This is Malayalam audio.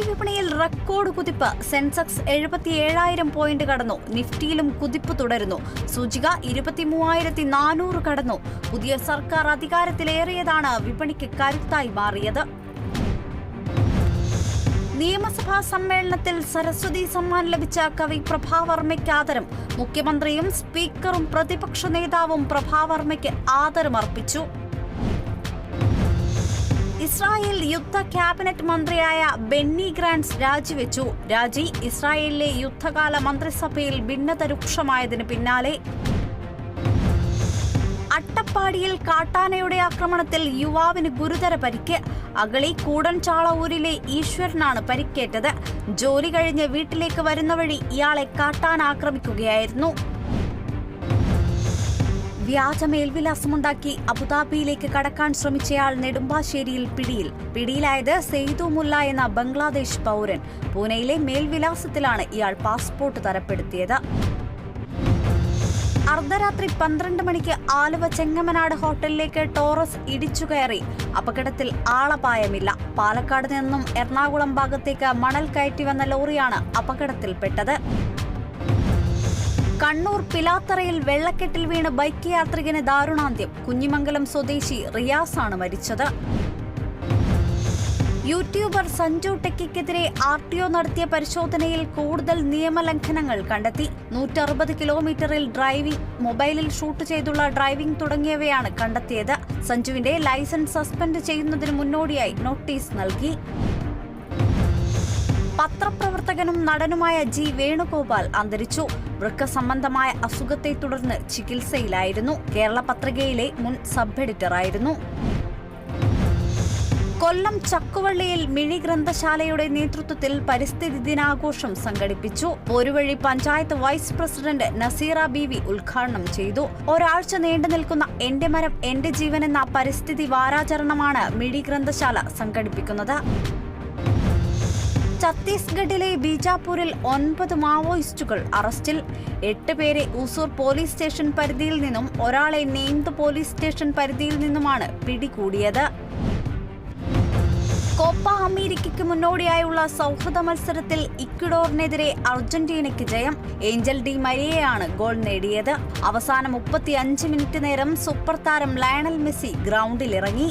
വിപണിയിൽ റെക്കോർഡ് കുതിപ്പ്. സെൻസെക്സ് 77,000 പോയിന്റ് കടന്നു. നിഫ്റ്റിയിലും കുതിപ്പ് തുടരുന്നു. സൂചിക 23,400 കടന്നു. പുതിയ സർക്കാർ അധികാരത്തിലേറിയതാണ് വിപണിക്ക് കരുത്തായി മാറിയത്. നിയമസഭാ സമ്മേളനത്തിൽ സരസ്വതി സമ്മാൻ ലഭിച്ച കവി പ്രഭാവർമ്മയ്ക്ക് ആദരം. മുഖ്യമന്ത്രിയും സ്പീക്കറും പ്രതിപക്ഷ നേതാവും പ്രഭാവർമ്മയ്ക്ക് ആദരമർപ്പിച്ചു. ഇസ്രായേൽ യുദ്ധ ക്യാബിനറ്റ് മന്ത്രിയായ ബെന്നി ഗ്രാൻസ് രാജിവെച്ചു. രാജി ഇസ്രായേലിലെ യുദ്ധകാല മന്ത്രിസഭയിൽ ഭിന്നത രൂക്ഷമായതിന് പിന്നാലെ. അട്ടപ്പാടിയിൽ കാട്ടാനയുടെ ആക്രമണത്തിൽ യുവാവിന് ഗുരുതര പരിക്ക്. അഗളി കൂടൻചാളൂരിലെ ഈശ്വരനാണ് പരിക്കേറ്റത്. ജോലി കഴിഞ്ഞ് വീട്ടിലേക്ക് വരുന്ന വഴി ഇയാളെ കാട്ടാന ആക്രമിക്കുകയായിരുന്നു. വ്യാജ മേൽവിലാസമുണ്ടാക്കി അബുദാബിയിലേക്ക് കടക്കാൻ ശ്രമിച്ചയാൾ നെടുമ്പാശ്ശേരിയിൽ പിടിയിലായത് സെയ്തു മുല്ല എന്ന ബംഗ്ലാദേശ് പൗരൻ. പൂനെയിലെ മേൽവിലാസത്തിലാണ് ഇയാൾ പാസ്പോർട്ട് തരപ്പെടുത്തിയത്. അർദ്ധരാത്രി 12 മണിക്ക് ആലുവ ചെങ്ങമനാട് ഹോട്ടലിലേക്ക് ടോറസ് ഇടിച്ചുകയറി. അപകടത്തിൽ ആളപായമില്ല. പാലക്കാട് നിന്നും എറണാകുളം ഭാഗത്തേക്ക് മണൽ കയറ്റി വന്ന ലോറിയാണ് അപകടത്തിൽപ്പെട്ടത്. കണ്ണൂർ പിലാത്തറയിൽ വെള്ളക്കെട്ടിൽ വീണ് ബൈക്ക് യാത്രികന് ദാരുണാന്ത്യം. കുഞ്ഞിമംഗലം സ്വദേശി റിയാസാണ് മരിച്ചത്. യൂട്യൂബർ സഞ്ജു ടെക്കിക്കെതിരെ RTO നടത്തിയ പരിശോധനയിൽ കൂടുതൽ നിയമലംഘനങ്ങൾ കണ്ടെത്തി. 160 കിലോമീറ്ററിൽ ഡ്രൈവിംഗ്, മൊബൈലിൽ ഷൂട്ട് ചെയ്തുള്ള ഡ്രൈവിംഗ് തുടങ്ങിയവയാണ് കണ്ടെത്തിയത്. സഞ്ജുവിന്റെ ലൈസൻസ് സസ്പെൻഡ് ചെയ്യുന്നതിന് മുന്നോടിയായി നോട്ടീസ് നൽകി. പത്രപ്രവർത്തകനും നടനുമായ ജി വേണുഗോപാൽ അന്തരിച്ചു. വൃക്ക സംബന്ധമായ അസുഖത്തെ തുടർന്ന് ചികിത്സയിലായിരുന്നു. കേരള പത്രികയിലെ മുൻ സബ് എഡിറ്ററായിരുന്നു. കൊല്ലം ചക്കുവള്ളിയിൽ മിഴി ഗ്രന്ഥശാലയുടെ നേതൃത്വത്തിൽ പരിസ്ഥിതി ദിനാഘോഷം സംഘടിപ്പിച്ചു. പോരുവഴി പഞ്ചായത്ത് വൈസ് പ്രസിഡന്റ് നസീറ ബീവി ഉദ്ഘാടനം ചെയ്തു. ഒരാഴ്ച നീണ്ടു നിൽക്കുന്ന എന്റെ മരം എന്റെ ജീവൻ എന്ന പരിസ്ഥിതി വാരാചരണമാണ് മിഴി ഗ്രന്ഥശാല സംഘടിപ്പിക്കുന്നത്. ഛത്തീസ്ഗഡിലെ ബീജാപൂരിൽ 9 മാവോയിസ്റ്റുകൾ അറസ്റ്റിൽ. 8 പേരെ ഉസൂർ പോലീസ് സ്റ്റേഷൻ പരിധിയിൽ നിന്നും ഒരാളെ നെയ്ന്ത് പോലീസ് സ്റ്റേഷൻ പരിധിയിൽ നിന്നുമാണ് പിടികൂടിയത്. കോപ്പ അമേരിക്കയ്ക്ക് മുന്നോടിയായുള്ള സൗഹൃദ മത്സരത്തിൽ ഇക്വഡോറിനെതിരെ അർജന്റീനയ്ക്ക് ജയം. ഏഞ്ചൽ ഡി മരിയയാണ് ഗോൾ നേടിയത്. അവസാന 35 മിനിറ്റ് നേരം സൂപ്പർ താരം ലയണൽ മെസ്സി ഗ്രൗണ്ടിലിറങ്ങി.